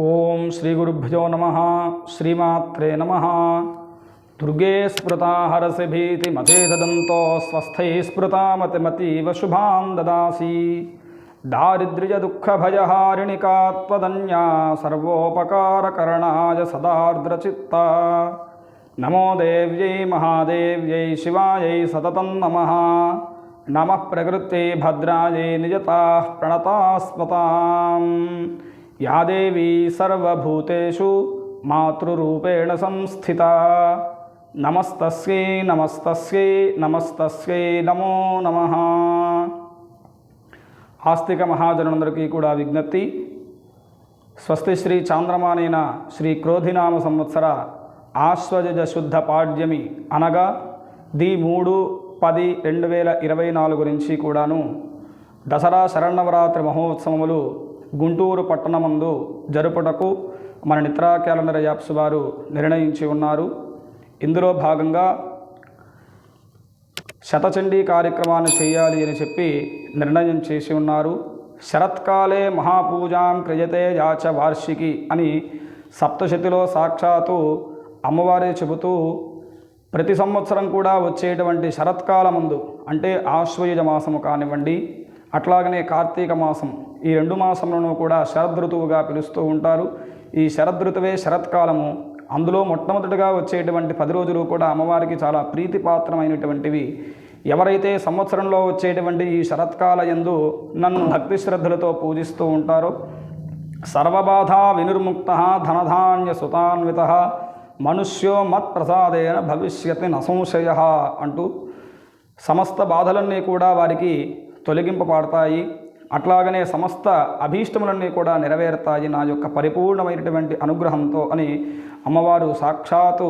ఓం శ్రీ గురుభ్యో నమః. శ్రీమాత్రే నమః. దుర్గే స్మృతా హరసి భీతిమచేదంతో స్వస్థై స్మృతా మతిమతీవ శుభాం దదాసి. దారిద్ర్య దుఃఖ భయహారిణికా త్వదన్యా సర్వోపకారకరణాయ సదార్ద్రచిత్త. నమో దేవ్యై మహాదేవ్యై శివాయై సతతం నమః. నమః ప్రకృత్యై భద్రాయై నిజతాః ప్రణతాస్మతాం. యా దేవీ సర్వభూతేషు మాతృరూపేణ సంస్థితా. నమస్తస్యై నమస్తస్యై నమస్తస్యై నమో నమః. ఆస్తిక మహాజనులందరికీ కూడా విజ్ఞప్తి. స్వస్తి శ్రీ చాంద్రమానేన శ్రీ క్రోధినామ సంవత్సర ఆశ్వయుజ శుద్ధ పాడ్యమి అనగా 3/10/2024 నుంచి కూడాను దసరా శరన్నవరాత్రి మహోత్సవములు గుంటూరు పట్టణమందు జరుపుటకు మన నిద్రా క్యాలెండర్ యాప్స్ వారు నిర్ణయించి ఉన్నారు. ఇందులో భాగంగా శతచండీ కార్యక్రమాన్ని చేయాలి అని చెప్పి నిర్ణయం చేసి ఉన్నారు. శరత్కాలే మహాపూజాం క్రియతే యాచ వార్షికి అని సప్తశతిలో సాక్షాత్తు అమ్మవారే చెబుతూ ప్రతి సంవత్సరం కూడా వచ్చేటువంటి శరత్కాలమందు అంటే ఆశ్వయుజ మాసము కానివ్వండి, అట్లాగనే కార్తీక మాసం, ఈ 2 మాసములను కూడా శరదృతువుగా పిలుస్తూ ఉంటారు. ఈ శరదృతువే శరత్కాలము. అందులో మొట్టమొదటిగా వచ్చేటువంటి 10 రోజులు కూడా అమ్మవారికి చాలా ప్రీతిపాత్రమైనటువంటివి. ఎవరైతే సంవత్సరంలో వచ్చేటువంటి ఈ శరత్కాల యందు నన్ను భక్తి శ్రద్ధలతో పూజిస్తూ ఉంటారో సర్వబాధా వినిర్ముక్త ధనధాన్య సుతాన్విత మనుష్యో మత్ప్రసాదేన భవిష్యతి నసంశయ అంటూ సమస్త బాధలన్నీ కూడా వారికి తొలగింపబడతాయి. అట్లాగనే సమస్త అభీష్టములన్నీ కూడా నెరవేరుతాయి నా యొక్క పరిపూర్ణమైనటువంటి అనుగ్రహంతో అని అమ్మవారు సాక్షాత్తు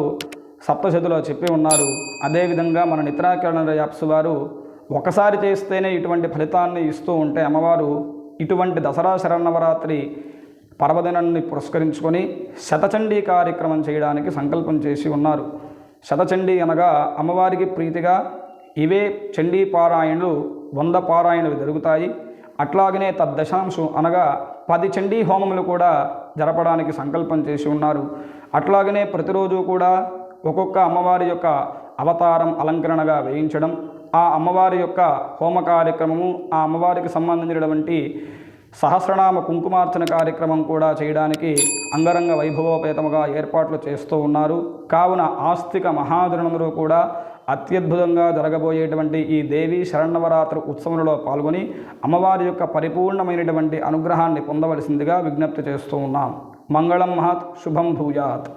సప్తశతిలో చెప్పి ఉన్నారు. అదేవిధంగా మన నిద్రా క్యాలెండర్ యాప్స్ వారు ఒకసారి చేస్తేనే ఇటువంటి ఫలితాన్ని ఇస్తూ ఉంటే అమ్మవారు ఇటువంటి దసరా శరన్నవరాత్రి పర్వదినాన్ని పురస్కరించుకొని శతచండీ కార్యక్రమం చేయడానికి సంకల్పం చేసి ఉన్నారు. శతచండీ అనగా అమ్మవారికి ప్రీతిగా ఇవే చండీ పారాయణలు 100 పారాయణలు జరుగుతాయి. అట్లాగనే తద్దశాంశం అనగా 10 చండీ హోమములు కూడా జరపడానికి సంకల్పం చేసి ఉన్నారు. అట్లాగనే ప్రతిరోజు కూడా ఒక్కొక్క అమ్మవారి యొక్క అవతారం అలంకరణగా వేయించడం, ఆ అమ్మవారి యొక్క హోమ కార్యక్రమము, ఆ అమ్మవారికి సంబంధించినటువంటి సహస్రనామ కుంకుమార్చన కార్యక్రమం కూడా చేయడానికి అంగరంగ వైభవోపేతముగా ఏర్పాట్లు చేస్తూ ఉన్నారు. కావున ఆస్తిక మహాజనులందరూ కూడా అత్యద్భుతంగా జరగబోయేటువంటి ఈ దేవీ శరన్నవరాత్రి ఉత్సవంలో పాల్గొని అమ్మవారి యొక్క పరిపూర్ణమైనటువంటి అనుగ్రహాన్ని పొందవలసిందిగా విజ్ఞప్తి చేస్తూ ఉన్నాం. మంగళం మహత్, శుభం భూయాత్.